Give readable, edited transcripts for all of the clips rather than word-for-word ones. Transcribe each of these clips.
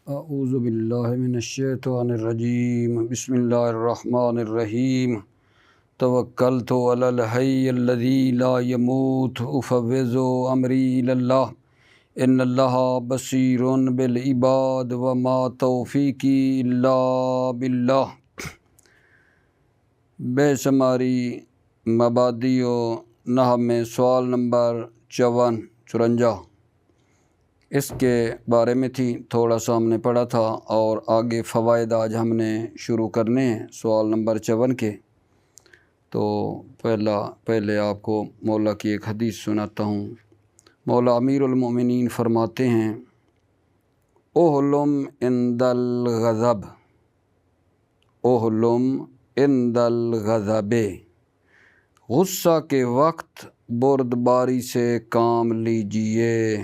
اعوذ باللہ من الشیطان الرجیم بسم اللہ الرحمن الرحیم توکلت علی الحی الذی لا یموت افوض امری الی اللہ ان اللہ بصیر بالعباد وما توفیقی الا باللہ۔ بے شماری مبادی و نحو میں سوال نمبر 54 اس کے بارے میں تھی، تھوڑا سا ہم نے پڑھا تھا اور آگے فوائد آج ہم نے شروع کرنے ہیں سوال نمبر 54 کے۔ تو پہلے آپ کو مولا کی ایک حدیث سناتا ہوں۔ مولا امیر المومنین فرماتے ہیں، احلم عند الغضب، احلم عند الغضب، غصہ کے وقت بردباری سے کام لیجئے۔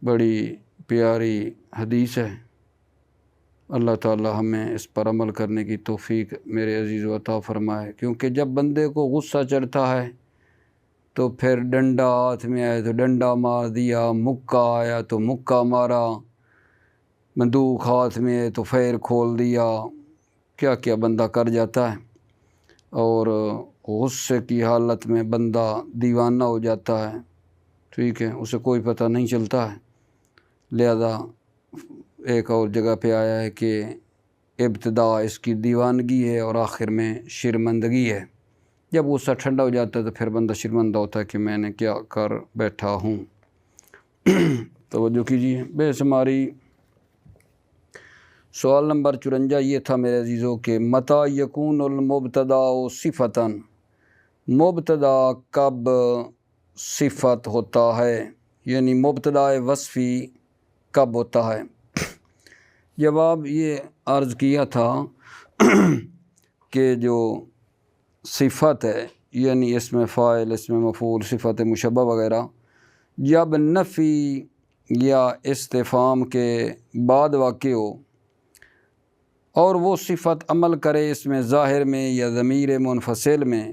بڑی پیاری حدیث ہے، اللہ تعالی ہمیں اس پر عمل کرنے کی توفیق میرے عزیز و عطا فرمائے، کیونکہ جب بندے کو غصہ چڑھتا ہے تو پھر ڈنڈا ہاتھ میں آئے تو ڈنڈا مار دیا، مکہ آیا تو مکہ مارا، بندوق ہاتھ میں آئے تو فیر کھول دیا، کیا کیا بندہ کر جاتا ہے، اور غصے کی حالت میں بندہ دیوانہ ہو جاتا ہے، ٹھیک ہے، اسے کوئی پتہ نہیں چلتا ہے۔ لہذا ایک اور جگہ پہ آیا ہے کہ ابتدا اس کی دیوانگی ہے اور آخر میں شرمندگی ہے۔ جب غصہ ٹھنڈا ہو جاتا ہے تو پھر بندہ شرمندہ ہوتا ہے کہ میں نے کیا کر بیٹھا ہوں۔ توجہ کیجیے بے شماری۔ سوال نمبر 54 یہ تھا میرے عزیزوں کہ متی یکون المبتدا صفتاً، مبتدا کب صفت ہوتا ہے، یعنی مبتدا وصفی کب ہوتا ہے۔ جواب یہ عرض کیا تھا کہ جو صفت ہے، یعنی اسم فاعل، اسم مفعول، صفت مشبہ وغیرہ، جب نفی یا استفہام کے بعد واقع ہو اور وہ صفت عمل کرے اس میں ظاہر میں یا ضمیر منفصل میں،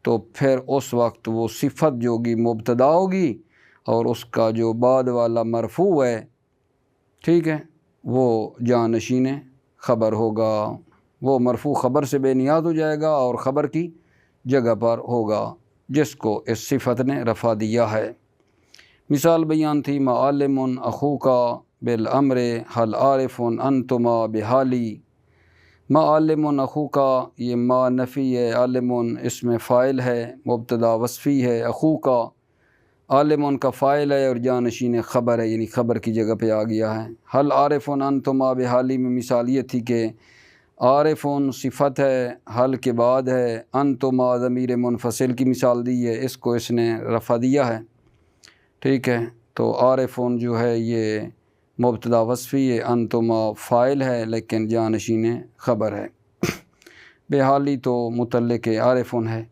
تو پھر اس وقت وہ صفت جو ہوگی مبتدا ہوگی اور اس کا جو بعد والا مرفوع ہے، ٹھیک ہے، وہ جانشین خبر ہوگا، وہ مرفوع خبر سے بے نیاز ہو جائے گا اور خبر کی جگہ پر ہوگا جس کو اس صفت نے رفع دیا ہے۔ مثال بیان تھی، معلم اخوک بالامر حل عارف انتما بحالی۔ معلم اخوک، یہ ما نفی ہے، عالم اسم فاعل ہے، مبتدا وصفی ہے، اخوک عالم کا فاعل ہے اور جانشین خبر ہے، یعنی خبر کی جگہ پہ آ گیا ہے۔ حل عارف انتما بحالی میں مثال یہ تھی کہ عارف صفت ہے، حل کے بعد ہے، انتما ضمیر منفصل کی مثال دی ہے، اس کو اس نے رفع دیا ہے، ٹھیک ہے۔ تو عارف جو ہے یہ مبتدا وصفی ہے، انتما فاعل ہے لیکن جانشین خبر ہے، بحالی تو متعلق عارف ہے۔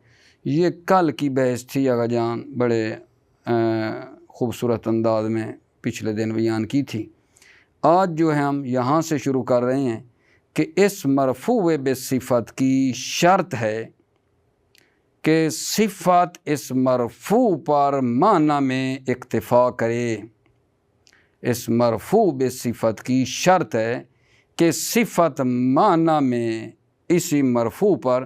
یہ کل کی بحث تھی آقا جان، بڑے خوبصورت انداز میں پچھلے دن بیان کی تھی۔ آج جو ہے ہم یہاں سے شروع کر رہے ہیں کہ اس مرفوع بصفت کی شرط ہے کہ صفت اس مرفوع پر معنی میں اکتفا کرے۔ اس مرفوع بصفت کی شرط ہے کہ صفت معنی میں اسی مرفوع پر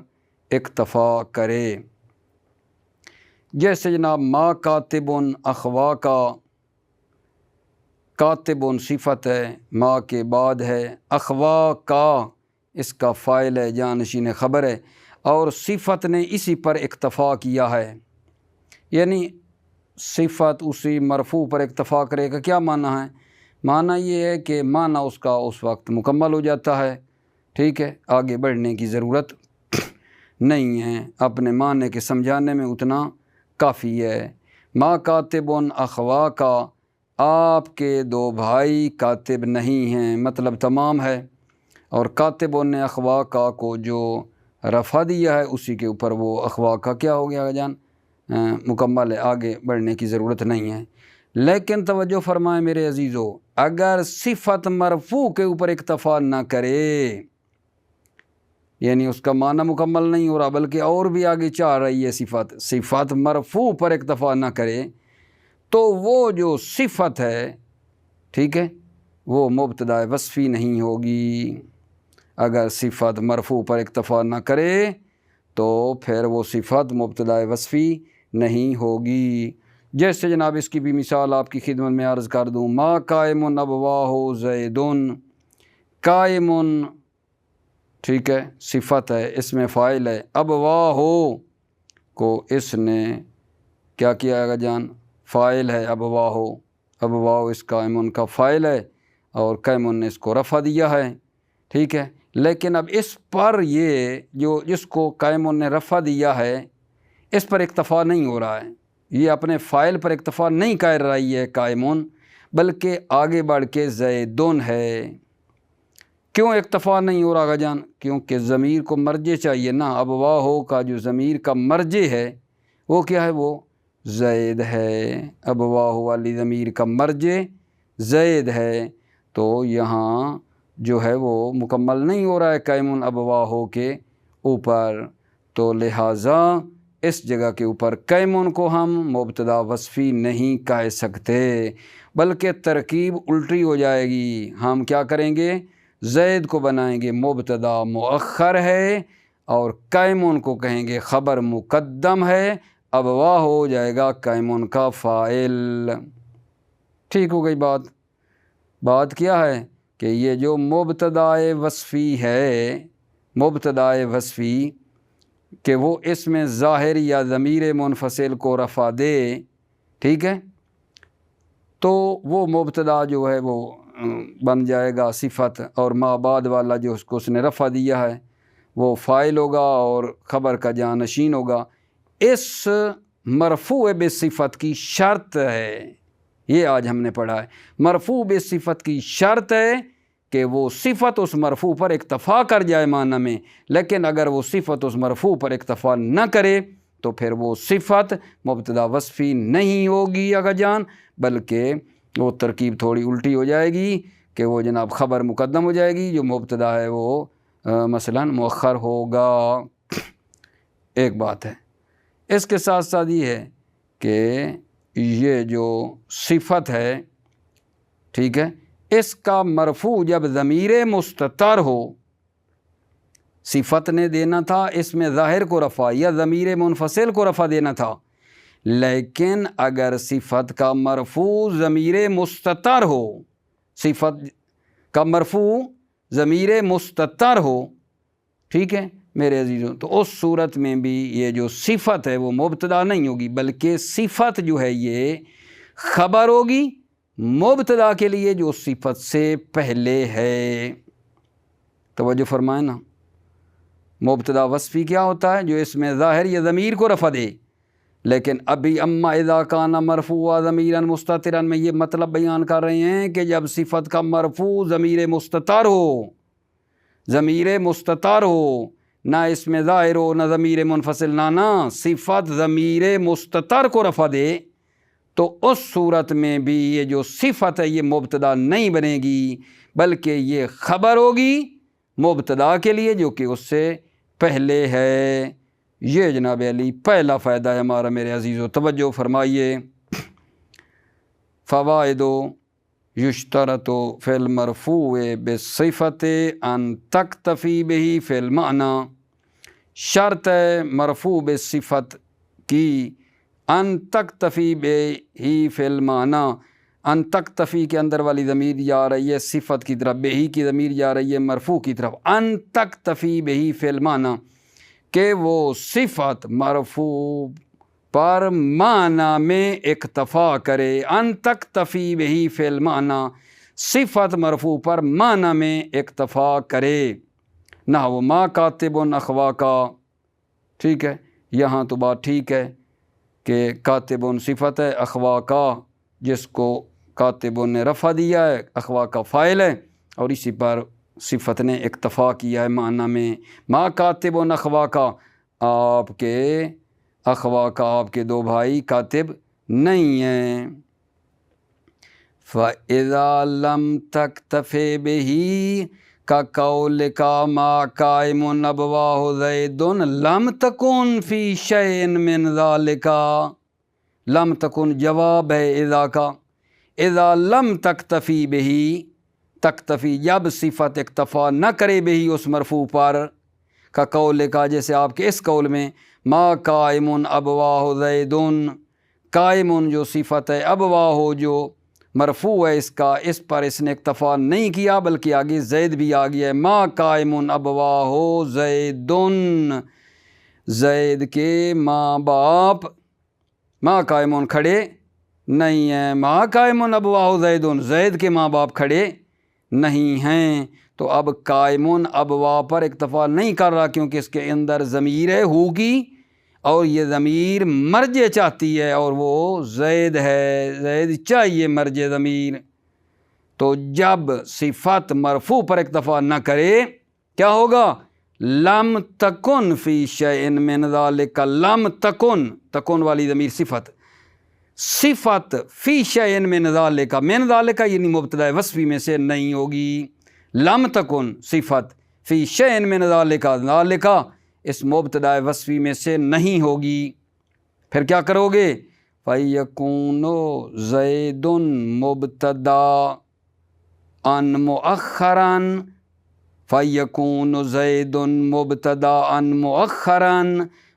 اکتفا کرے۔ جیسے جناب ما کاتب اخواک، کاتب صفت ہے، ما کے بعد ہے، اخواک اس کا فاعل ہے، جانشین خبر ہے، اور صفت نے اسی پر اکتفا کیا ہے، یعنی صفت اسی مرفوع پر اکتفا کرے گا۔ کیا معنی ہے؟ معنی یہ ہے کہ معنی اس کا اس وقت مکمل ہو جاتا ہے، ٹھیک ہے، آگے بڑھنے کی ضرورت نہیں ہے، اپنے معنی کے سمجھانے میں اتنا کافی ہے۔ ما کاتب اخواک، آپ کے دو بھائی کاتب نہیں ہیں، مطلب تمام ہے، اور کاتب نے اخواک کو جو رفع دیا ہے اسی کے اوپر وہ اخواک کیا ہو گیا جان، مکمل ہے، آگے بڑھنے کی ضرورت نہیں ہے۔ لیکن توجہ فرمائیں میرے عزیزو، اگر صفت مرفوع کے اوپر اکتفا نہ کرے، یعنی اس کا معنی مکمل نہیں ہو رہا بلکہ اور بھی آگے چاہ رہی ہے، صفت مرفوع پر اکتفا نہ کرے، تو وہ جو صفت ہے، ٹھیک ہے، وہ مبتدا وصفی نہیں ہوگی۔ اگر صفت مرفوع پر اکتفا نہ کرے تو پھر وہ صفت مبتدا وصفی نہیں ہوگی۔ جیسے جناب اس کی بھی مثال آپ کی خدمت میں عرض کر دوں، ما قائم ابواہ زید، قائم ٹھیک ہے صفت ہے، اس میں فاعل ہے، ابواہ کو اس نے کیا کیا گا جان، فاعل ہے ابواہ، ابواہ اس قائم کا فاعل ہے اور قائم نے اس کو رفع دیا ہے، ٹھیک ہے۔ لیکن اب اس پر یہ جو جس کو قائم نے رفع دیا ہے اس پر اکتفا نہیں ہو رہا ہے، یہ اپنے فاعل پر اکتفا نہیں کر رہی ہے قائمون، بلکہ آگے بڑھ کے زیدن ہے۔ کیوں اکتفا نہیں ہو رہا جان؟ کیونکہ ضمیر کو مرجع چاہیے نا، ابواہ کا جو ضمیر کا مرجع ہے وہ کیا ہے، وہ زید ہے، ابواہ والی ضمیر کا مرجع زید ہے، تو یہاں جو ہے وہ مکمل نہیں ہو رہا ہے قائم ابواہ کے اوپر، تو لہٰذا اس جگہ کے اوپر قائم کو ہم مبتدا وصفی نہیں کہہ سکتے، بلکہ ترکیب الٹی ہو جائے گی۔ ہم کیا کریں گے، زید کو بنائیں گے مبتدا مؤخر ہے اور قائم کو کہیں گے خبر مقدم ہے، ابواہ ہو جائے گا قائم کا فاعل۔ ٹھیک ہو گئی بات؟ بات کیا ہے کہ یہ جو مبتدا وصفی ہے، مبتدا وصفی کہ وہ اس میں ظاہر یا ضمیر منفصل کو رفع دے، ٹھیک ہے، تو وہ مبتدا جو ہے وہ بن جائے گا صفت، اور ما بعد والا جو اس نے رفع دیا ہے وہ فاعل ہوگا اور خبر کا جانشین ہوگا۔ اس مرفوع بصفت کی شرط ہے، یہ آج ہم نے پڑھا ہے، مرفوع بصفت کی شرط ہے کہ وہ صفت اس مرفوع پر اکتفا کر جائے معنی میں، لیکن اگر وہ صفت اس مرفوع پر اکتفا نہ کرے تو پھر وہ صفت مبتدا وصفی نہیں ہوگی اگا جان، بلکہ وہ ترکیب تھوڑی الٹی ہو جائے گی کہ وہ جناب خبر مقدم ہو جائے گی، جو مبتدا ہے وہ مثلا مؤخر ہوگا۔ ایک بات ہے، اس کے ساتھ ساتھ یہ ہے کہ یہ جو صفت ہے، ٹھیک ہے، اس کا مرفوع جب ضمیر مستتر ہو، صفت نے دینا تھا اس میں ظاہر کو رفع یا ضمیر منفصل کو رفع دینا تھا، لیکن اگر صفت کا مرفوع ضمیر مستتر ہو، صفت کا مرفوع ضمیر مستتر ہو، ٹھیک ہے میرے عزیزوں، تو اس صورت میں بھی یہ جو صفت ہے وہ مبتدا نہیں ہوگی، بلکہ صفت جو ہے یہ خبر ہوگی مبتدا کے لیے جو صفت سے پہلے ہے۔ توجہ فرمائیں نا، مبتدا وصفی کیا ہوتا ہے، جو اس میں ظاہر یا ضمیر کو رفع دے، لیکن ابھی اما اذا کان مرفوعا ضمیرا مستترا میں یہ مطلب بیان کر رہے ہیں کہ جب صفت کا مرفوع ضمیر مستتر ہو، ضمیر مستتر ہو، نہ اس میں ظاہر ہو نہ ضمیر منفصل، نہ صفت ضمیر مستتر کو رفع دے، تو اس صورت میں بھی یہ جو صفت ہے یہ مبتدا نہیں بنے گی، بلکہ یہ خبر ہوگی مبتدا کے لیے جو کہ اس سے پہلے ہے۔ یہ جناب علی پہلا فائدہ ہے ہمارا میرے عزیزو، توجہ فرمائیے۔ فوائد یشترط فی المرفوع بالصفت ان تکتفی بہ فی المعنی، شرط ہے مرفوع بالصفت کی ان تکتفی بہ فی المعنی، ان تکتفی کے اندر والی ضمیر جا رہی ہے صفت کی طرف، بہ کی ضمیر جا رہی ہے مرفوع کی طرف، ان تکتفی بہ فی المعنی کہ وہ صفت مرفوع پر معنی میں اکتفا کرے، ان تکتفی بہ فی المعنی، صفت مرفوع پر معنی میں اکتفا کرے۔ نحو ما کاتب اخواکا، ٹھیک ہے، یہاں تو بات ٹھیک ہے کہ کاتب صفت ہے، اخواکا جس کو کاتب نے رفع دیا ہے، اخواکا فاعل ہے، اور اسی پر صفت نے اکتفا کیا ہے معنی میں۔ ما کاتب اخواکا، آپ کے اخواکا آپ کے دو بھائی کاتب نہیں ہیں۔ فَإِذَا لَمْ تَكْتَفِ بِهِ كَقَوْلِكَ مَا قَائِمٌ أَبْوَاهُ زَيْدٌ لَمْ تَكُنْ فِي شَيْءٍ مِّن ذَلِكَ، لم تکن جواب ہے اذا کا، اذا لم تکتفی بہی، تکتفی جب صفت اکتفا نہ کرے بہی اس مرفوع پر، کا قول کا جیسے آپ کے اس قول میں ما قائم ابواہ زید، قائم جو صفت ہے، ابواہ جو مرفوع ہے اس کا، اس پر اس نے اکتفا نہیں کیا بلکہ آگے زید بھی آ گیا ہے، ما قائم ابواہ زید، زید کے ماں باپ، ما قائم کھڑے نہیں ہیں، ما قائم ابواہ زید، زید کے ماں باپ کھڑے نہیں ہیں۔ تو اب قائم ابواہ پر اکتفا نہیں کر رہا کیونکہ اس کے اندر ضمیر ہے ہوگی، اور یہ ضمیر مرجع چاہتی ہے اور وہ زید ہے، زید چاہیے مرجع ضمیر۔ تو جب صفت مرفوع پر اکتفا نہ کرے کیا ہوگا؟ لم تکن فی شیء من ذالک، لم تکن، تکن والی ضمیر صفت، صفت فی شیء من ذالک، من ذالک یعنی مبتدا وصفی میں سے نہیں ہوگی، لم تکن صفت فی شیء من ذالک، ذالک اس مبتدا وصفی میں سے نہیں ہوگی، پھر کیا کرو گے؟ فَيَكُونُ زَيْدٌ مُبْتَدَاءً مُؤَخَّرًا، فَيَكُونُ زَيْدٌ مُبْتَدَاءً مُؤَخَّرًا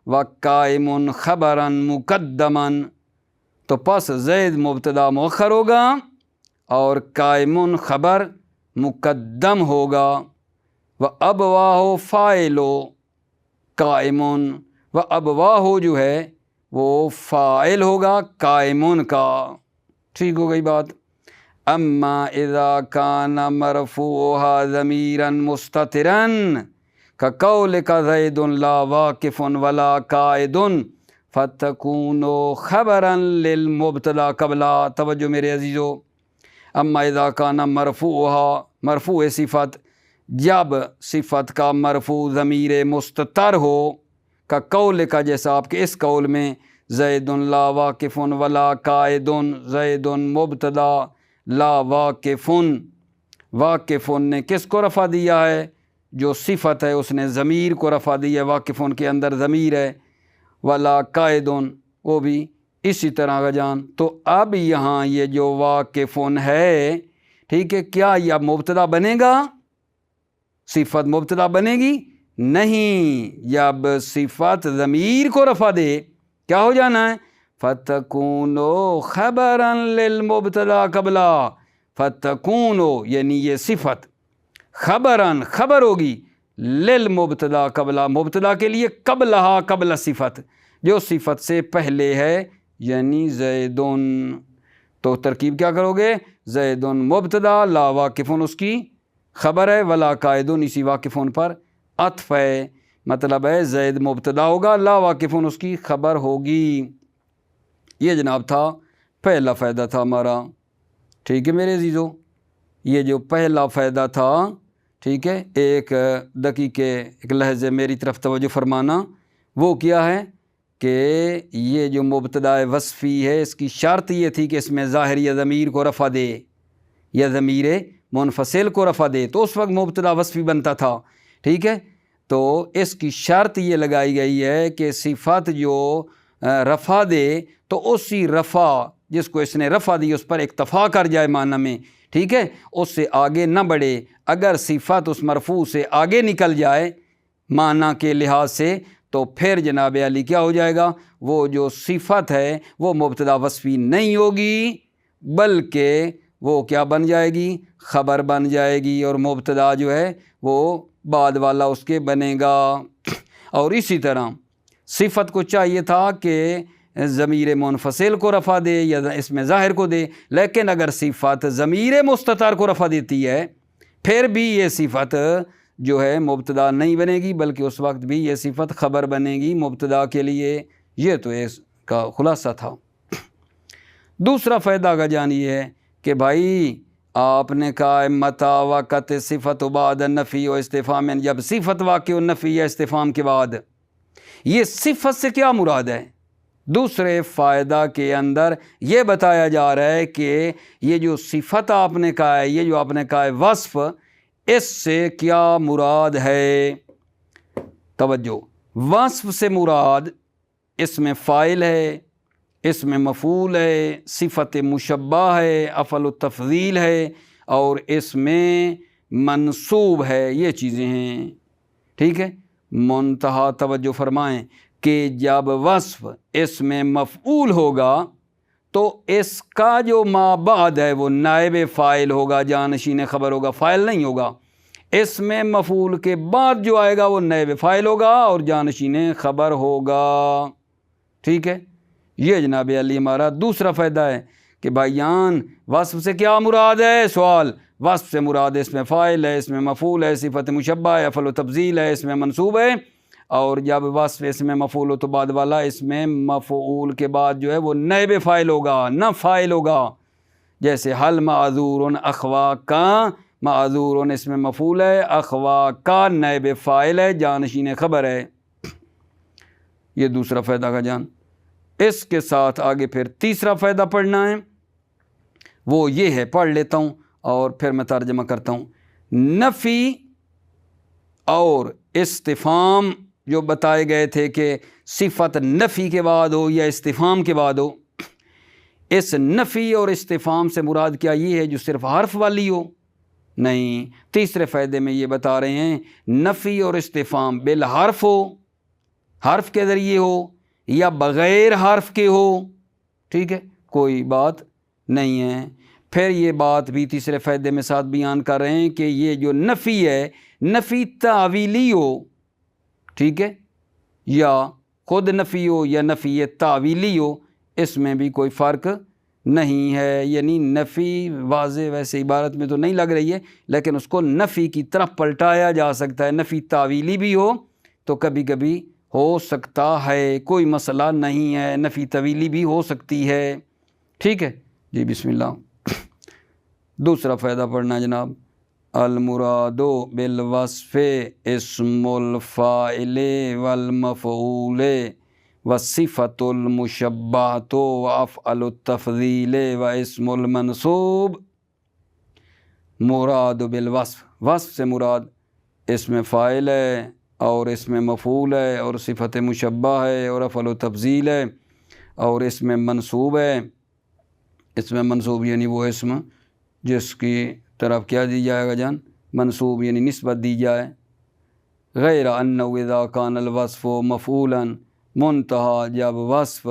وَقَائِمٌ خَبَرًا مُقَدَّمًا، تو پس زید مبتدا مؤخر ہوگا اور قائم خبر مقدم ہوگا، وَأَبْوَاهُ فاعل قائم، وَأَبْوَاهُ جو ہے وہ فاعل ہوگا قائم کا، ٹھیک ہو گئی بات۔ اما اذا كان مرفوعها ضميرا مستترا كقولك زيد لا واقف ولا قائد فتكون خبرا للمبتدا قبل، توجہ میرے عزیزو، اما اذا كان مرفوعها، مرفوع صفت، جب صفت کا مرفوع ضمیر مستتر ہو، کا قول کا جیسا آپ کے اس قول میں زید لا واقف ولا قائد، زید مبتدا لا واقف، واقف نے کس کو رفع دیا ہے؟ جو صفت ہے اس نے ضمیر کو رفع دیا ہے، واقف کے اندر ضمیر ہے، ولا قائد وہ بھی اسی طرح کا جان۔ تو اب یہاں یہ جو واقف ہے، ٹھیک ہے، کیا یہ اب مبتدا بنے گا؟ صفت مبتدا بنے گی نہیں، جب صفت ضمیر کو رفع دے کیا ہو جانا ہے؟ فَتَكُونُ خَبَرًا لِلْمُبْتَدَا قَبْلَا، فَتَكُونُ یعنی یہ صفت خبراً خبر ہوگی، للمبتدا قبلہ مبتدا کے لیے، قبلہا قبل صفت جو صفت سے پہلے ہے، یعنی زیدن، تو ترکیب کیا کرو گے؟ زیدن مبتدا لا واقفن اس کی خبر ہے، ولا قائدن اسی واقفن پر عطف ہے، مطلب ہے زید مبتدا ہوگا، لا واقفن اس کی خبر ہوگی۔ یہ جناب تھا پہلا فائدہ تھا ہمارا، ٹھیک ہے میرے عزیزو، یہ جو پہلا فائدہ تھا، ٹھیک ہے، ایک دقیقے ایک لحظے میری طرف توجہ فرمانا، وہ کیا ہے کہ یہ جو مبتدا وصفی ہے اس کی شرط یہ تھی کہ اس میں ظاہر یا ضمیر کو رفع دے یا ضمیر منفصل کو رفع دے، تو اس وقت مبتدا وصفی بنتا تھا، ٹھیک ہے۔ تو اس کی شرط یہ لگائی گئی ہے کہ صفت جو رفع دے تو اسی رفع جس کو اس نے رفع دی اس پر اکتفا کر جائے معنی میں، ٹھیک ہے، اس سے آگے نہ بڑھے۔ اگر صفت اس مرفوع سے آگے نکل جائے معنی کے لحاظ سے تو پھر جناب علی کیا ہو جائے گا؟ وہ جو صفت ہے وہ مبتدا وصفی نہیں ہوگی بلکہ وہ کیا بن جائے گی؟ خبر بن جائے گی، اور مبتدا جو ہے وہ بعد والا اس کے بنے گا۔ اور اسی طرح صفت کو چاہیے تھا کہ ضمیر منفصل کو رفع دے یا اس میں ظاہر کو دے، لیکن اگر صفت ضمیر مستتر کو رفع دیتی ہے پھر بھی یہ صفت جو ہے مبتدا نہیں بنے گی بلکہ اس وقت بھی یہ صفت خبر بنے گی مبتدا کے لیے۔ یہ تو اس کا خلاصہ تھا۔ دوسرا فائدہ کا جان یہ ہے کہ بھائی آپ نے کہا متا وقت صفت بعد نفی و استفہام، جب صفت واقع و نفی یا استفہام کے بعد، یہ صفت سے کیا مراد ہے؟ دوسرے فائدہ کے اندر یہ بتایا جا رہا ہے کہ یہ جو صفت آپ نے کہا ہے، یہ جو آپ نے کہا ہے وصف، اس سے کیا مراد ہے؟ توجہ، وصف سے مراد اس میں فاعل ہے، اسم مفعول ہے، صفت مشبہ ہے، افعل التفضیل ہے، اور اس میں منصوب ہے، یہ چیزیں ہیں، ٹھیک ہے۔ منتہا توجہ فرمائیں کہ جب وصف اس میں مفعول ہوگا تو اس کا جو ما بعد ہے وہ نائب فاعل ہوگا، جانشین خبر ہوگا، فاعل نہیں ہوگا۔ اس میں مفعول کے بعد جو آئے گا وہ نائب فاعل ہوگا اور جانشین خبر ہوگا، ٹھیک ہے۔ یہ جناب علی ہمارا دوسرا فائدہ ہے کہ بھائیان وصف سے کیا مراد ہے؟ سوال، وصف سے مراد اس میں فاعل ہے، اس میں مفعول ہے، صفت مشبہ ہے، افعل و تفضیل ہے، اس میں منصوب ہے، اور جب وصف اس میں مفعول ہو تو بعد والا اس میں مفعول کے بعد جو ہے وہ نائب فاعل ہوگا، نہ فاعل ہوگا۔ جیسے حل معذور اخوا کا، معذور اس میں مفعول ہے، اخوا کا نائب فاعل ہے، جانشین خبر ہے۔ یہ دوسرا فائدہ کا جان۔ اس کے ساتھ آگے پھر تیسرا فائدہ پڑھنا ہے، وہ یہ ہے، پڑھ لیتا ہوں اور پھر میں ترجمہ کرتا ہوں۔ نفی اور استفہام جو بتائے گئے تھے کہ صفت نفی کے بعد ہو یا استفہام کے بعد ہو، اس نفی اور استفہام سے مراد کیا یہ ہے جو صرف حرف والی ہو؟ نہیں، تیسرے فائدے میں یہ بتا رہے ہیں نفی اور استفہام بالحرف ہو، حرف کے ذریعے ہو یا بغیر حرف کے ہو، ٹھیک ہے، کوئی بات نہیں ہے۔ پھر یہ بات بھی تیسرے فائدے میں ساتھ بیان کر رہے ہیں کہ یہ جو نفی ہے، نفی تعویلی ہو، ٹھیک ہے، یا خود نفی ہو یا نفی تعویلی ہو، اس میں بھی کوئی فرق نہیں ہے۔ یعنی نفی واضح ویسے عبارت میں تو نہیں لگ رہی ہے، لیکن اس کو نفی کی طرف پلٹایا جا سکتا ہے۔ نفی تعویلی بھی ہو تو کبھی کبھی ہو سکتا ہے، کوئی مسئلہ نہیں ہے، نفی طویلی بھی ہو سکتی ہے، ٹھیک ہے جی۔ بسم اللہ، دوسرا فائدہ پڑھنا جناب۔ المراد بالوصف اسم الفاعل والمفعول والصفۃ المشبہۃ وافعل التفضیل واسم المنصوب۔ مراد بالوصف، وصف سے مراد اسم فاعل ہے اور اس میں مفعول ہے اور صفت مشبہ ہے اور افعل و تفضیل ہے اور اس میں منصوب ہے۔ اس میں منصوب یعنی وہ اسم جس کی طرف کیا دی جائے گا جان؟ منصوب یعنی نسبت دی جائے۔ غیر انہ اذا کان الوصف مفعولا، منتہا جب وصف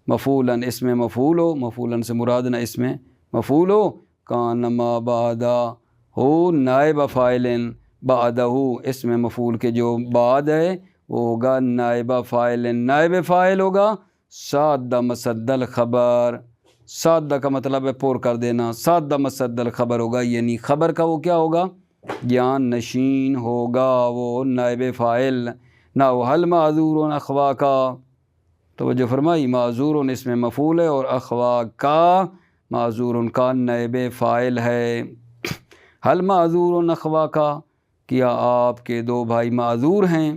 مفعولا اس میں مفعول ہو، مفعولا سے مراد نہ اس میں مفعول ہو، کان ما بعدہ ہو نائب فاعل، بعدہ اس میں مفعول کے جو بعد ہے وہ ہوگا نائب فاعل، نائب فاعل ہوگا سادہ مسد الخبر۔ سادہ کا مطلب ہے پور کر دینا، سادہ مسد الخبر ہوگا، یعنی خبر کا وہ کیا ہوگا؟ جان نشین ہوگا، وہ نائب فاعل نہ وہ حل معذور اخوا کا۔ توجہ فرمائی، معذور اس میں مفعول ہے اور اخوا کا معذور کا نائب فاعل ہے۔ حل معذور اخوا کا، کیا آپ کے دو بھائی معذور ہیں؟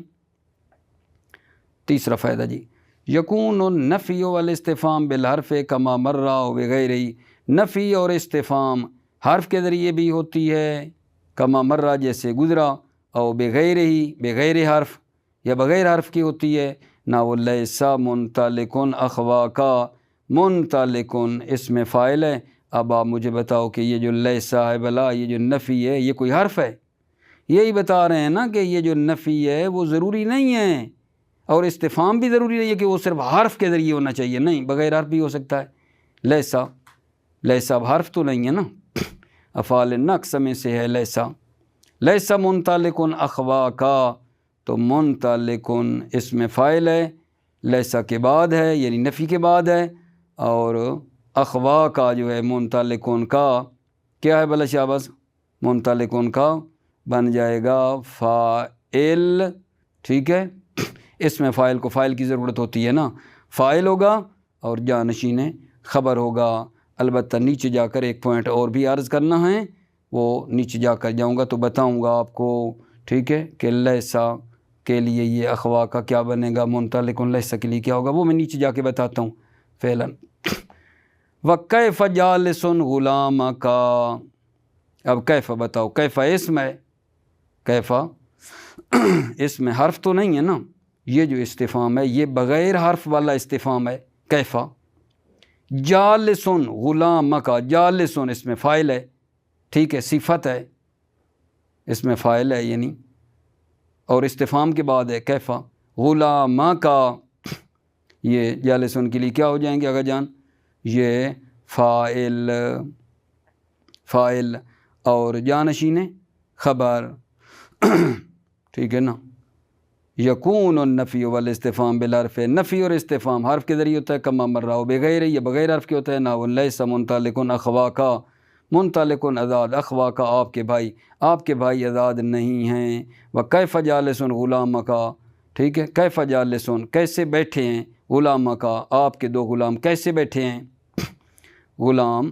تیسرا فائدہ جی، یکون النفی والاستفہام بالحرف کما مرہ بغیرہ۔ نفی اور استفہام حرف کے ذریعے بھی ہوتی ہے، کما مرہ جیسے گزرا، او بغیر ہی بغیر حرف یا بغیر حرف کی ہوتی ہے۔ نہ وہ لیسا منطلقن اخوا کا، منطلقن اس میں فاعل ہے۔ اب آپ مجھے بتاؤ کہ یہ جو لیسا ہے بلا، یہ جو نفی ہے یہ کوئی حرف ہے؟ یہی بتا رہے ہیں نا کہ یہ جو نفی ہے وہ ضروری نہیں ہے، اور استفہام بھی ضروری نہیں ہے کہ وہ صرف حرف کے ذریعے ہونا چاہیے، نہیں، بغیر حرف بھی ہو سکتا ہے۔ لیسا، لیسا حرف تو نہیں ہے نا، افعال نقص میں سے ہے لیسا۔ لیسا منطلقن اخوا کا، تو منطلقن اس میں فاعل ہے، لیسا کے بعد ہے یعنی نفی کے بعد ہے، اور اخوا کا جو ہے منطلقن کا کیا ہے بلا شاباز؟ منطلقن کا بن جائے گا فاعل، ٹھیک ہے۔ اس میں فاعل کو فاعل کی ضرورت ہوتی ہے نا، فاعل ہوگا اور جانشین خبر ہوگا۔ البتہ نیچے جا کر ایک پوائنٹ اور بھی عرض کرنا ہے، وہ نیچے جا کر جاؤں گا تو بتاؤں گا آپ کو، ٹھیک ہے، کہ لیسا کے لیے یہ اخوا کا کیا بنے گا، منطلقن لیسا کے لیے کیا ہوگا، وہ میں نیچے جا کے بتاتا ہوں فعلاً۔ وَكَيْفَ جَالِسٌ غُلَامَكَ، اب کیف بتاؤ، کیف اسم ہے، کیف اس میں حرف تو نہیں ہے نا، یہ جو استفہام ہے یہ بغیر حرف والا استفہام ہے، کیفا جالسن غلام کا، جالسن اس میں فاعل ہے، ٹھیک ہے، صفت ہے، اس میں فاعل ہے یعنی، اور استفہام کے بعد ہے کیفا، غلام کا یہ جالسن کے لیے کیا ہو جائیں گے اگر جان، یہ فاعل اور جانشین خبر، ٹھیک ہے نا۔ یکون النفی والاستفہام بالحرف، نفی اور استفہام حرف کے ذریعے ہوتا ہے، کما مرہ بغیر، یہ بغیر حرف کے ہوتا ہے، نحو لیس منطلق اخواکا، منطلق ازاد اخواکا آپ کے بھائی، آپ کے بھائی آزاد نہیں ہیں، وکیف جالس غلام کا، ٹھیک ہے، کیف جالس کیسے بیٹھے ہیں، غلام کا آپ کے دو غلام کیسے بیٹھے ہیں، غلام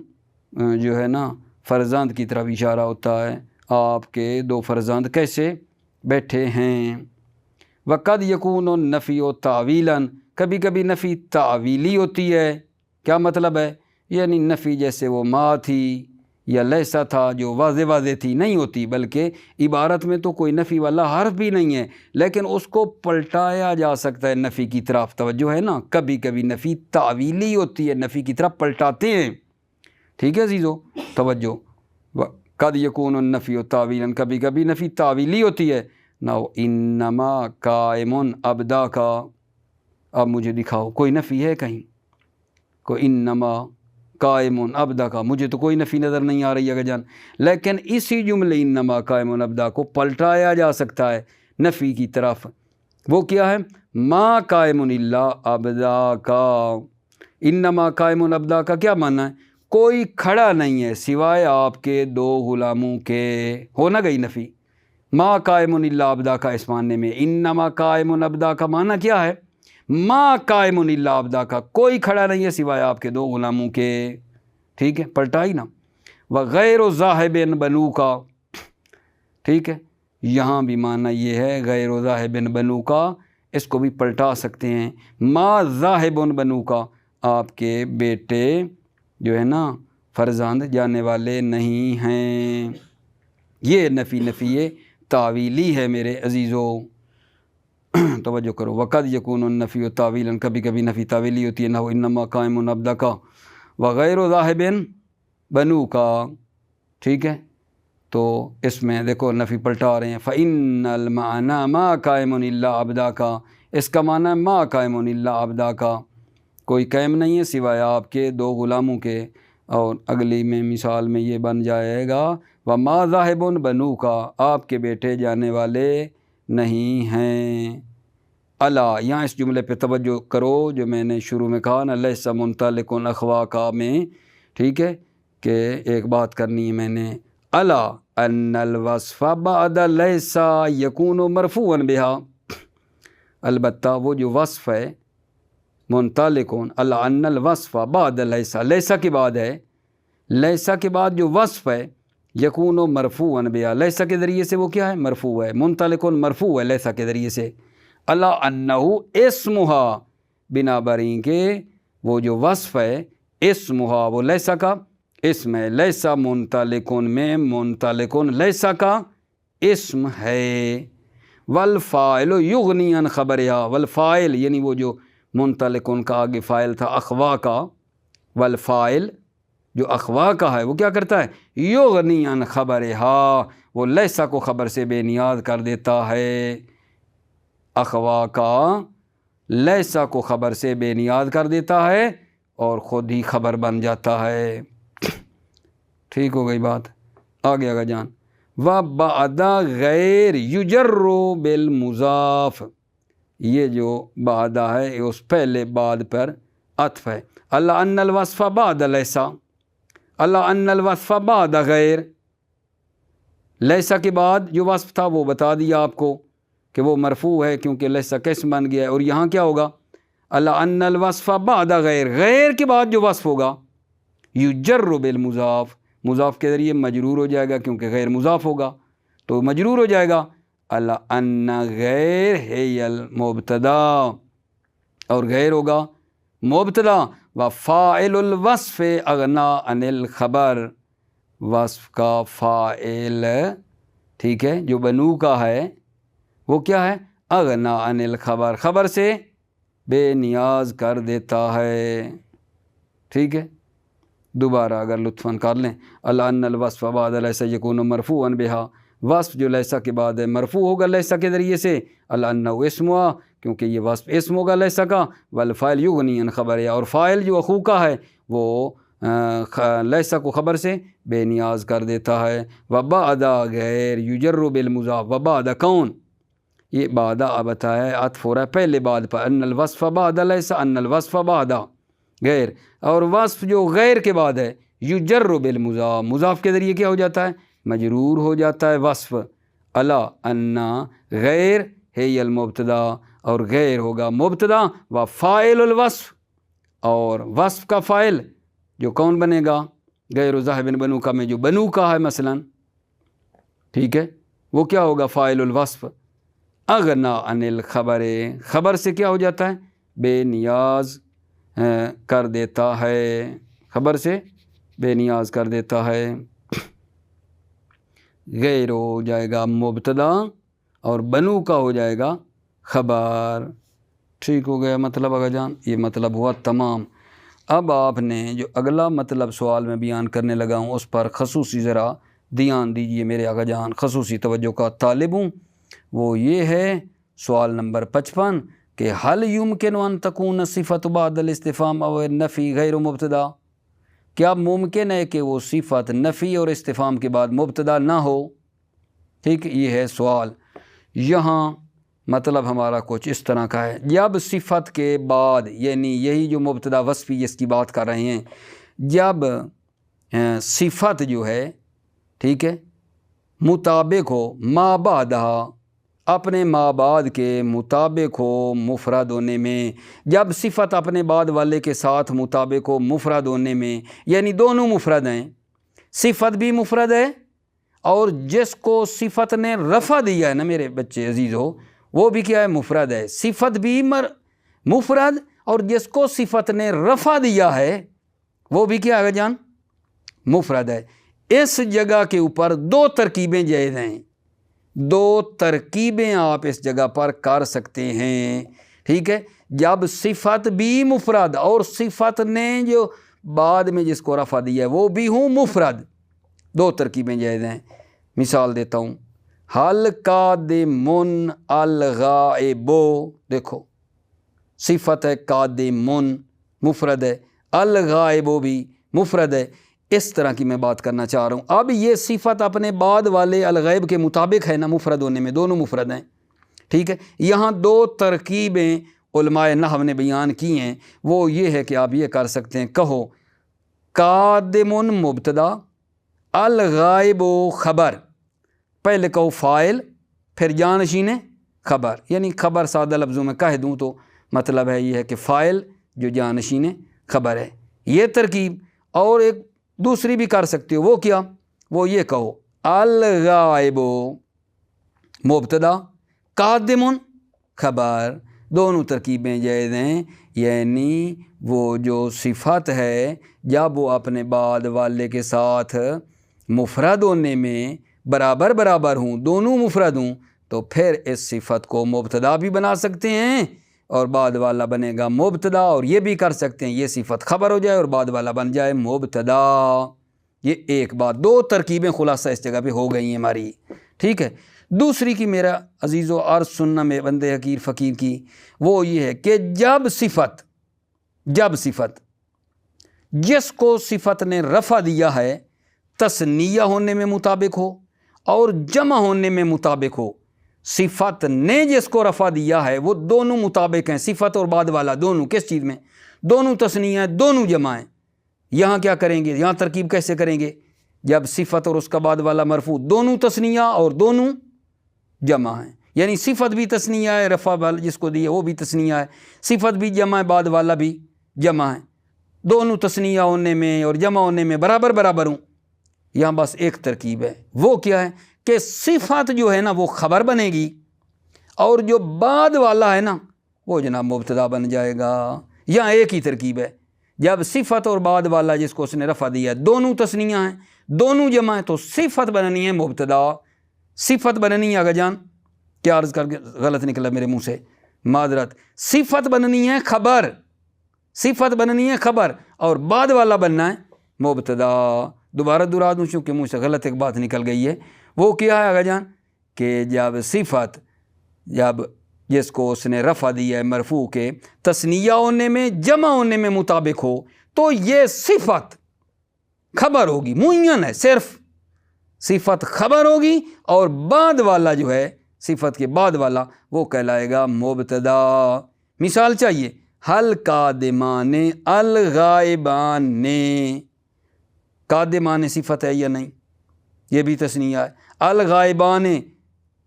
جو ہے نا فرزند کی طرف اشارہ ہوتا ہے، آپ کے دو فرزند کیسے بیٹھے ہیں۔ وقد یکون النفی و تعویلاً، کبھی کبھی نفی تعویلی ہوتی ہے، کیا مطلب ہے، یعنی نفی جیسے وہ ما تھی یا لیسا تھا جو واضح واضح تھی نہیں ہوتی، بلکہ عبارت میں تو کوئی نفی والا حرف بھی نہیں ہے لیکن اس کو پلٹایا جا سکتا ہے نفی کی طرف، توجہ ہے نا، کبھی کبھی نفی تعویلی ہوتی ہے، نفی کی طرف پلٹاتے ہیں، ٹھیک ہے عزیزو، توجہ، قد یکون النفی تعویلاً، کبھی کبھی نفی تعویلی ہوتی ہے، نو انما قائم ابدا کا، اب مجھے دکھاؤ کوئی نفی ہے کہیں، کوئی انما قائم ابدا کا، مجھے تو کوئی نفی نظر نہیں آ رہی ہے جان، لیکن اسی جملے انما قائم ابدا کو پلٹایا جا سکتا ہے نفی کی طرف، وہ کیا ہے، ما قائم الا ابدا کا، انما قائم ابدا کا کیا معنی ہے، کوئی کھڑا نہیں ہے سوائے آپ کے دو غلاموں کے، ہو نہ گئی نفی، ما قائم الا ابدا کا اس معنی میں، انما قائم ابدا کا معنی کیا ہے، ما قائم الا ابدا کا کوئی کھڑا نہیں ہے سوائے آپ کے دو غلاموں کے، ٹھیک ہے، پلٹائی نا، وغیر ذاہب بنو کا، ٹھیک ہے، یہاں بھی معنی یہ ہے غیر ذاہب بنو کا، اس کو بھی پلٹا سکتے ہیں، ما ذاہب بنو کا آپ کے بیٹے جو ہے نا فرزند جانے والے نہیں ہیں، یہ نفی تعویلی ہے میرے عزیزو، توجہ کرو، وقد یکون النفی تعویلاً، کبھی کبھی نفی تعویلی ہوتی ہے، نحو انما قائم ابدا کا وغیر ذاہب بنو کا، ٹھیک ہے، تو اس میں دیکھو نفی پلٹا رہے ہیں، فإن المعنى ما قائم الا ابدا کا، اس کا معنی ہے ما قائم الا ابدا کا، کوئی قائم نہیں ہے سوائے آپ کے دو غلاموں کے، اور اگلی میں مثال میں یہ بن جائے گا وما ذاہب بنو کا، آپ کے بیٹے جانے والے نہیں ہیں، الا، یہاں اس جملے پہ توجہ کرو جو میں نے شروع میں کہا نا، لیس منطلق اخواکا میں، ٹھیک ہے، کہ ایک بات کرنی ہے میں نے، الا ان الوصف بعد لیس یکون مرفوعا بہا، البتہ وہ جو وصف ہے منطلقون، الا ان الوصف بعد لیسا، لیسا کے بعد ہے، لیسا کے بعد جو وصف ہے یکون مرفوعا بہا، لیسا کے ذریعے سے وہ کیا ہے، مرفوع ہے، منطلقون مرفوع ہے لیسا کے ذریعے سے، الا انہو اسمہا، بنا بریں کے وہ جو وصف ہے اسمہا وہ لیسا کا اسم ہے، لیسا منطلقون میں منطلقون لیسا کا اسم ہے، والفاعل یغنی عن خبرہا، والفاعل یعنی وہ جو منطلقون کا آگے فاعل تھا اخوا کا، والفاعل جو اخوا کا ہے وہ کیا کرتا ہے، یغنی عن خبرہا، وہ لیسا کو خبر سے بے نیاز کر دیتا ہے، اخوا کا لیسا کو خبر سے بے نیاز کر دیتا ہے اور خود ہی خبر بن جاتا ہے، ٹھیک ہو گئی بات، آگے آگے جان، وَبَعْدَ غیر یجر بالمضاف، یہ جو بعدہ ہے اس پہلے بعد پر عطف ہے، الا ان الوصف بعد لیسا، الا ان الوصف بعد غیر، لیسا کے بعد جو وصف تھا وہ بتا دیا آپ کو کہ وہ مرفوع ہے کیونکہ لیسا قسم بن گیا ہے، اور یہاں کیا ہوگا، الا ان الوصف بعد غیر، غیر کے بعد جو وصف ہوگا یجر بالمضاف، مضاف کے ذریعے مجرور ہو جائے گا کیونکہ غیر مضاف ہوگا تو مجرور ہو جائے گا، الا ان غیر ہے المبتدا، اور غیر ہوگا مبتدا، وفاعل الوصف اغنا عن الخبر، وصف کا فاعل، ٹھیک ہے، جو بنو کا ہے وہ کیا ہے، اغنا عن الخبر، خبر سے بے نیاز کر دیتا ہے، ٹھیک ہے، دوبارہ اگر لطفاً کر لیں، اللہ ان الوصف بعد لیس یکون مرفوعا بہا، وصف جو لیسا کے بعد ہے مرفوع ہوگا لیسا کے ذریعے سے، اللہ انہ اسمها، کیونکہ یہ وصف اسم ہوگا لیسا کا، والفاعل یغنی عن خبر، اور فاعل جو اخو کا ہے وہ لیسا کو خبر سے بے نیاز کر دیتا ہے۔ وبعد غیر یجر بالمضاف، وبعد کون، یہ بعد آبتا ہے، عطف ہو رہا ہے پہلے بعد پر، ان الوصف بعد لیسا، ان الوصف بعد غیر، اور وصف جو غیر کے بعد ہے یجر بالمضاف، مضاف کے ذریعے کیا ہو جاتا ہے، مجرور ہو جاتا ہے وصف، الا ان غیر ہے المبتدا، اور غیر ہوگا مبتدا، و فاعل الوصف، اور وصف کا فاعل جو کون بنے گا، غیر ذاہب بنو کا میں جو بنو کا ہے مثلا، ٹھیک ہے، وہ کیا ہوگا فاعل الوصف، اغنا عن الخبر، خبر سے کیا ہو جاتا ہے، بے نیاز کر دیتا ہے، خبر سے بے نیاز کر دیتا ہے، غیر ہو جائے گا مبتدا اور بنو کا ہو جائے گا خبر۔ ٹھیک ہو گیا مطلب آقا جان، یہ مطلب ہوا تمام۔ اب آپ نے جو اگلا مطلب سوال میں بیان کرنے لگا ہوں اس پر خصوصی ذرا دھیان دیجئے میرے آقا جان، خصوصی توجہ کا طالب ہوں، وہ یہ ہے سوال نمبر 55 کہ حل یمکن ان تکون صفت بعد الاستفہام او نفی غیر مبتدا، کیا ممکن ہے کہ وہ صفت نفی اور استفہام کے بعد مبتدا نہ ہو؟ ٹھیک، یہ ہے سوال۔ یہاں مطلب ہمارا کچھ اس طرح کا ہے، جب صفت کے بعد، یعنی یہی جو مبتدا وصفی جس کی بات کر رہے ہیں، جب صفت جو ہے ٹھیک ہے مطابق ہو ما بعدہ، اپنے ما بعد کے مطابق ہو مفرد ہونے میں، جب صفت اپنے بعد والے کے ساتھ مطابق ہو مفرد ہونے میں، یعنی دونوں مفرد ہیں، صفت بھی مفرد ہے اور جس کو صفت نے رفع دیا ہے نا میرے بچے عزیز ہو، وہ بھی کیا ہے، مفرد ہے، صفت بھی مفرد، اور جس کو صفت نے رفع دیا ہے وہ بھی کیا ہے جان، مفرد ہے۔ اس جگہ کے اوپر دو ترکیبیں جائز ہیں، دو ترکیبیں آپ اس جگہ پر کر سکتے ہیں، ٹھیک ہے، جب صفت بھی مفرد اور صفت نے جو بعد میں جس کو رفع دیا ہے وہ بھی ہوں مفرد، دو ترکیبیں جائز ہیں۔ مثال دیتا ہوں، حل قادمن الغائب، دیکھو صفت ہے قادمن مفرد ہے، الغائب بھی مفرد ہے، اس طرح کی میں بات کرنا چاہ رہا ہوں۔ اب یہ صفت اپنے بعد والے الغیب کے مطابق ہے نا مفرد ہونے میں، دونوں مفرد ہیں، ٹھیک ہے۔ یہاں دو ترکیبیں علماء نحو نے بیان کی ہیں، وہ یہ ہے کہ آپ یہ کر سکتے ہیں، کہو قادمن مبتدا، الغائب خبر، پہلے کہو فاعل پھر جانشین خبر، یعنی خبر سادہ لفظوں میں کہہ دوں تو مطلب ہے یہ ہے کہ فاعل جو جانشین خبر ہے، یہ ترکیب۔ اور ایک دوسری بھی کر سکتے ہو، وہ کیا، وہ یہ کہو الغائب مبتدا قادمن خبر، دونوں ترکیبیں جائز ہیں، یعنی وہ جو صفت ہے جب وہ اپنے بعد والے کے ساتھ مفرد ہونے میں برابر برابر ہوں، دونوں مفرد ہوں، تو پھر اس صفت کو مبتدا بھی بنا سکتے ہیں اور بعد والا بنے گا مبتدا، اور یہ بھی کر سکتے ہیں یہ صفت خبر ہو جائے اور بعد والا بن جائے مبتدا۔ یہ ایک بات، دو ترکیبیں خلاصہ اس جگہ پہ ہو گئی ہیں ہماری، ٹھیک ہے۔ دوسری کی میرا عزیز و عرض سننا میں بندے حقیر فقیر کی، وہ یہ ہے کہ جب صفت جس کو صفت نے رفع دیا ہے تثنیہ ہونے میں مطابق ہو اور جمع ہونے میں مطابق ہو، صفت نے جس کو رفع دیا ہے وہ دونوں مطابق ہیں، صفت اور بعد والا دونوں، کس چیز میں، دونوں تثنیہ ہیں، دونوں جمع ہیں۔ یہاں کیا کریں گے، یہاں ترکیب کیسے کریں گے، جب صفت اور اس کا بعد والا مرفوع دونوں تثنیہ اور دونوں جمع ہیں، یعنی صفت بھی تثنیہ ہے، رفع والا جس کو دیا وہ بھی تثنیہ ہے، صفت بھی جمع ہے، بعد والا بھی جمع ہے، دونوں تثنیہ ہونے میں اور جمع ہونے میں برابر برابر ہوں۔ یہاں بس ایک ترکیب ہے، وہ کیا ہے کہ صفت جو ہے نا وہ خبر بنے گی اور جو بعد والا ہے نا وہ جناب مبتدا بن جائے گا۔ یہاں ایک ہی ترکیب ہے، جب صفت اور بعد والا جس کو اس نے رفع دیا ہے دونوں تثنیہ ہیں، دونوں جمع ہیں، تو صفت بننی ہے مبتدا، صفت بننی ہے، اگر جان کیا عرض کر کے غلط نکلا میرے منہ سے، معذرت، صفت بننی ہے خبر، صفت بننی ہے خبر اور بعد والا بننا ہے مبتدا. دوبارہ دہرا دوں چونکہ منہ سے غلط ایک بات نکل گئی ہے. وہ کیا ہے آگا جان کہ جب صفت جب جس کو اس نے رفع دیا ہے مرفوع کے تثنیہ ہونے میں جمع ہونے میں مطابق ہو تو یہ صفت خبر ہوگی. معین ہے صرف صفت خبر ہوگی اور بعد والا جو ہے صفت کے بعد والا وہ کہلائے گا مبتدا. مثال چاہیے حل قادمان الغائبان. قادمان صفت ہے یا نہیں؟ یہ بھی تثنیہ ہے. الغائبان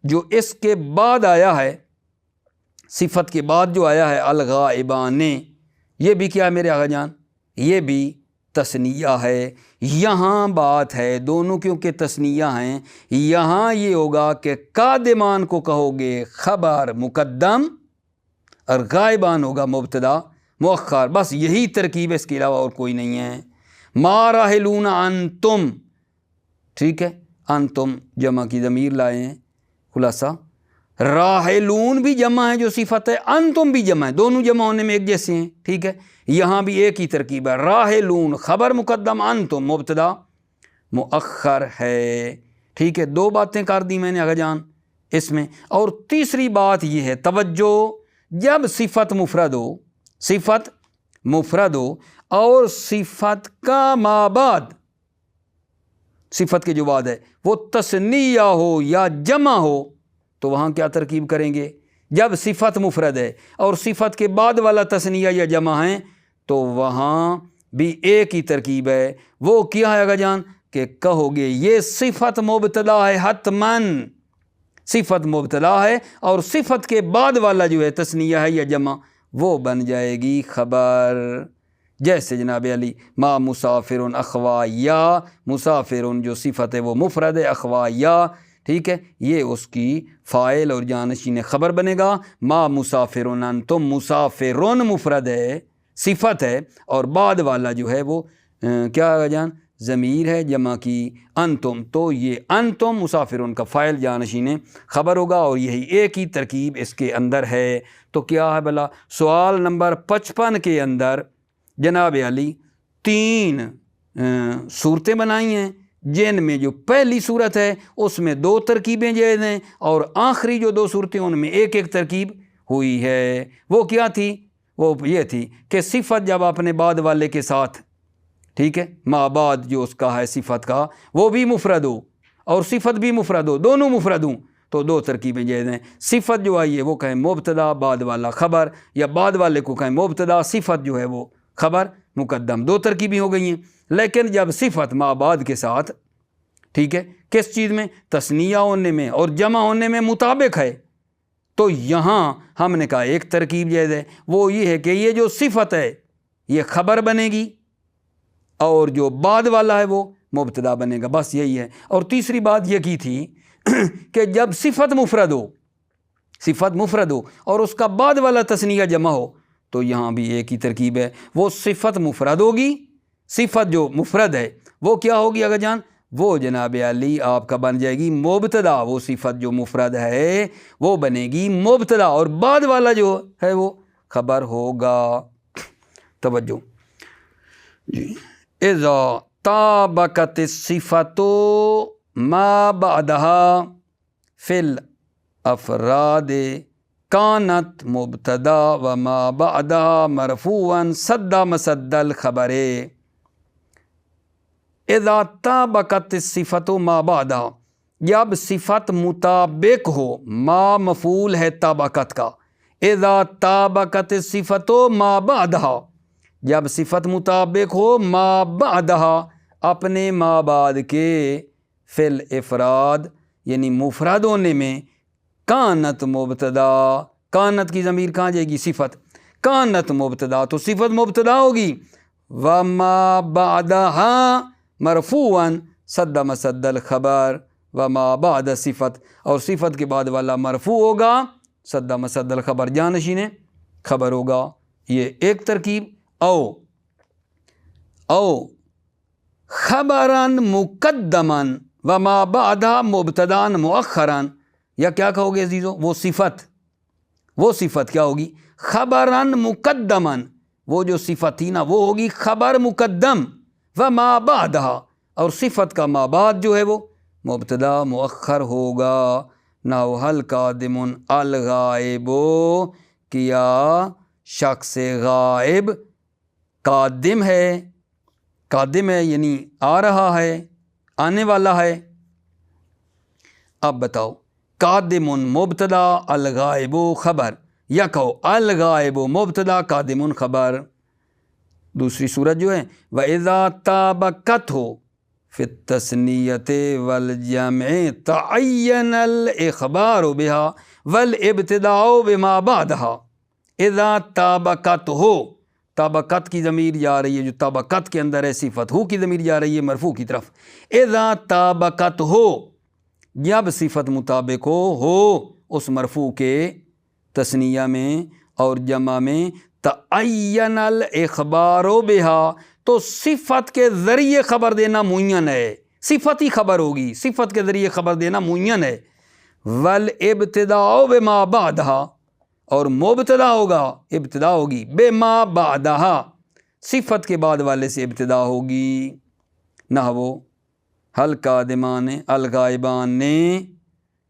جو اس کے بعد آیا ہے صفت کے بعد جو آیا ہے الغائبان یہ بھی کیا میرے آقا جان؟ یہ بھی تثنیہ ہے. یہاں بات ہے دونوں کیونکہ تثنیہ ہیں. یہاں یہ ہوگا کہ قادمان کو کہو گے خبر مقدم اور غائبان ہوگا مبتدا مؤخر. بس یہی ترکیب ہے، اس کے علاوہ اور کوئی نہیں ہے. ما راحلون انتم، ٹھیک ہے، انتم جمع کی ضمیر لائے ہیں. خلاصہ راحلون بھی جمع ہے جو صفت ہے، انتم بھی جمع ہے، دونوں جمع ہونے میں ایک جیسے ہیں. ٹھیک ہے، یہاں بھی ایک ہی ترکیب ہے. راحلون خبر مقدم، انتم مبتدا مؤخر ہے. ٹھیک ہے، دو باتیں کر دی میں نے آگا جان اس میں. اور تیسری بات یہ ہے توجہ، جب صفت مفرد ہو، صفت مفرد ہو اور صفت کا ما بعد، صفت کے جو بعد ہے وہ تثنیہ ہو یا جمع ہو تو وہاں کیا ترکیب کریں گے؟ جب صفت مفرد ہے اور صفت کے بعد والا تثنیہ یا جمع ہے تو وہاں بھی ایک ہی ترکیب ہے. وہ کیا ہے آگا جان کہ کہو گے یہ صفت مبتدا ہے، حتماً صفت مبتدا ہے اور صفت کے بعد والا جو ہے تثنیہ ہے یا جمع وہ بن جائے گی خبر. جیسے جناب علی ما مسافرن اخوا یا، مسافرن جو صفت ہے وہ مفرد ہے، اخوا یا، ٹھیک ہے، یہ اس کی فاعل اور جانشین خبر بنے گا. ما مسافرن انتم، مسافرن مفرد ہے صفت ہے اور بعد والا جو ہے وہ کیا ہے جان؟ ضمیر ہے جمع کی انتم. تو یہ انتم مسافرون کا فاعل جانشین خبر ہوگا اور یہی ایک ہی ترکیب اس کے اندر ہے. تو کیا ہے بھلا؟ سوال نمبر 55 کے اندر جناب علی 3 صورتیں بنائی ہیں جن میں جو پہلی صورت ہے اس میں 2 ترکیبیں جائز ہیں اور آخری جو 2 صورتیں ان میں ایک ایک ترکیب ہوئی ہے. وہ کیا تھی؟ وہ یہ تھی کہ صفت جب اپنے بعد والے کے ساتھ، ٹھیک ہے، ما بعد جو اس کا ہے صفت کا وہ بھی مفرد ہو اور صفت بھی مفرد ہو، دونوں مفرد ہوں تو 2 ترکیبیں جائز ہیں. صفت جو آئی ہے وہ کہیں مبتدا بعد والا خبر، یا بعد والے کو کہیں مبتدا صفت جو ہے وہ خبر مقدم. 2 ترکیبیں ہو گئی ہیں. لیکن جب صفت ما بعد کے ساتھ، ٹھیک ہے، کس چیز میں؟ تثنیہ ہونے میں اور جمع ہونے میں مطابق ہے تو یہاں ہم نے کہا ایک ترکیب جائز ہے. وہ یہ ہے کہ یہ جو صفت ہے یہ خبر بنے گی اور جو بعد والا ہے وہ مبتدا بنے گا. بس یہی ہے. اور تیسری بات یہ کی تھی کہ جب صفت مفرد ہو، صفت مفرد ہو اور اس کا بعد والا تثنیہ جمع ہو تو یہاں بھی ایک ہی ترکیب ہے. وہ صفت مفرد ہوگی، صفت جو مفرد ہے وہ کیا ہوگی اگر جان؟ وہ جناب علی آپ کا بن جائے گی مبتدا. وہ صفت جو مفرد ہے وہ بنے گی مبتدا اور بعد والا جو ہے وہ خبر ہوگا. توجہ جی. اذا طابقت الصفت ما بعدها فی الافراد کانت مبتدا وما بعدها مرفوعا سد مسد الخبر. اذا طابقت الصفت ما بعدها، جب صفت مطابق ہو، ما مفعول ہے طابقت کا، اذا طابقت الصفت ما بعدها، جب صفت مطابق ہو ما بعدها اپنے ما بعد کے، فی الافراد یعنی مفرد ہونے میں، کانت مبتدا، کانت کی ضمیر کہاں جائے گی؟ صفت. کانت مبتدا تو صفت مبتدا ہوگی، وما بعدها مرفوعا سد مسد الخبر، وما بعد صفت، اور صفت کے بعد والا مرفوع ہوگا سد مسد الخبر، جانشین خبر ہوگا. یہ ایک ترکیب. او خبرا مقدما وما بعدها مبتدا مؤخرا، یا کیا کہو گے عزیزو؟ وہ صفت کیا ہوگی؟ خبرا مقدما، وہ جو صفت تھی نا وہ ہوگی خبر مقدم، و ما بعدہا، اور صفت کا ما بعد جو ہے وہ مبتدا مؤخر ہوگا۔ نحو حل قادم الغائب، کیا شخص غائب قادم ہے، قادم ہے یعنی آ رہا ہے، آنے والا ہے۔ اب بتاؤ، قادم مبتدا الغائب خبر، یا کہو الغائب مبتدا قادم خبر۔ دوسری صورت جو ہے وَإِذَا طَابَقَتْهُ فِي التَّثْنِيَّةِ وَالْجَمْعِ تَعَيَّنَ الْإِخْبَارُ بِهَا وَالْإِبْتِدَاءُ بِمَا بَعْدَهَا۔ اذا طابقتہ، طابقت کی ضمیر جا رہی ہے، جو طابقت کے اندر ہے صفت ہو کی ضمیر جا رہی ہے مرفوع کی طرف۔ اذا طابقتہ، جب صفت مطابق ہو اس مرفوع کے تثنیہ میں اور جمع میں، تعین الاخبار بہا، تو صفت کے ذریعے خبر دینا معین ہے، صفت ہی خبر ہوگی، صفت کے ذریعے خبر دینا معین ہے۔ والابتداء بما بعدہا، اور مبتدا ہوگا، ابتدا ہوگی بما بعدہا، صفت کے بعد والے سے ابتدا ہوگی۔ نحو حل قادمان الغائبان نے،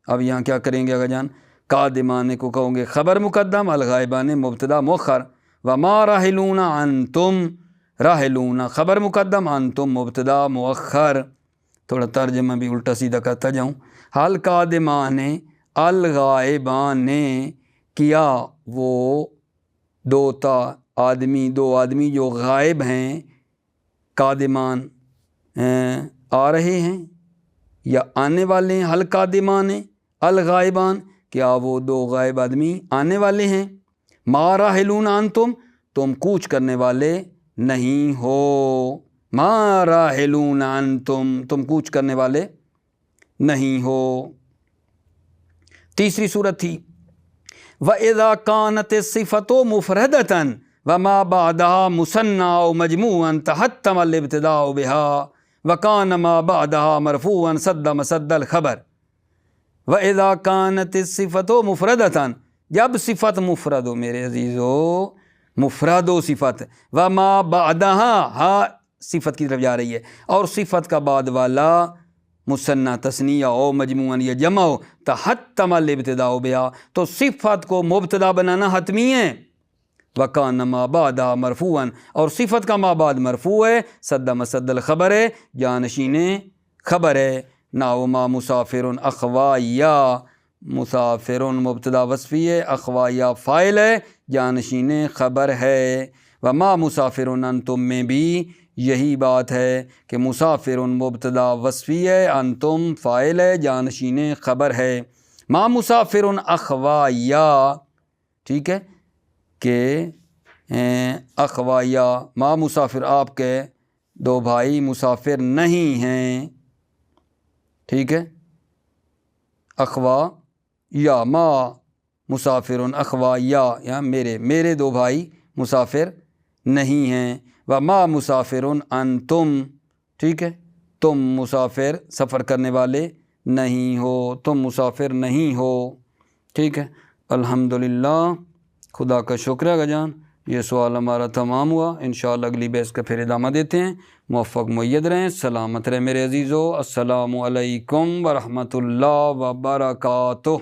اب یہاں کیا کریں گے آگا جان، قادمان کو کہوں گے خبر مقدم، الغائبان مبتدا مؤخر، وما راحلون انتم، راحلون خبر مقدم، انتم مبتدا مؤخر۔ تھوڑا ترجمہ بھی الٹا سیدھا کرتا جاؤں۔ حل قادمان الغائبان نے، کیا وہ دو آدمی جو غائب ہیں، قادمان آ رہے ہیں یا آنے والے ہیں، حل قادمان الغائبان، کیا وہ دو غائب آدمی آنے والے ہیں۔ ما راحلون انتم، تم کوچ کرنے والے نہیں ہو، ما راحلون انتم، تم کوچ کرنے والے نہیں ہو۔ تیسری صورت تھی وَإِذَا كَانَتِ الصِّفَةُ مُفْرَدَةً وَمَا بَعْدَهَا مُثَنًّى أَوْ مَجْمُوعًا تَحَتَّمَ الابتداء بها وَكَانَ مَا بَعْدَهَا مَرْفُوعًا سَدَّ مَسَدَّ الْخَبَرِ۔ وَإِذَا كَانَتِ الصِّفَةُ مُفْرَدَةً، جب صفت مفرد ہو میرے عزیزو، مفرد ہو صفت، وَمَا بَعْدَهَا، ہا صفت کی طرف جا رہی ہے، اور صفت کا بعد والا مثنیٰ تثنیہ او مجموعاً یا جمع ہو، تحتم الابتداء بہا، تو صفت کو مبتدا بنانا حتمی ہے۔ وَكَانَ مَا بَعْدَهَا مَرْفُوعًا، اور صفت کا ما بعد مرفوع ہے، صد مسد الخبر ہے، جانشین خبر ہے۔ نحو ما مسافر اخوا یا، مسافر مبتدا وصفی ہے، اخوا یا فاعل ہے، جانشین خبر ہے۔ وما مسافر انتم میں بھی یہی بات ہے کہ مسافر مبتدا وصفی ہے، انتم فاعل ہے، جانشین خبر ہے۔ ما مسافر اخوا یا، ٹھیک ہے، کہ اخوا یا، ما مسافر آپ کے دو بھائی مسافر نہیں ہیں، ٹھیک ہے، اخوا یا، ما مسافر اخوا یا میرے دو بھائی مسافر نہیں ہیں۔ وما مسافر انتم، ٹھیک ہے، تم مسافر سفر کرنے والے نہیں ہو، تم مسافر نہیں ہو، ٹھیک ہے۔ الحمدللہ، خدا کا شکر ہے جان، یہ سوال ہمارا تمام ہوا۔ انشاءاللہ اگلی بحث کا پھر ادامہ دیتے ہیں۔ موفق معید رہیں، سلامت رہیں میرے عزیزو۔ السلام علیکم ورحمۃ اللہ وبرکاتہ۔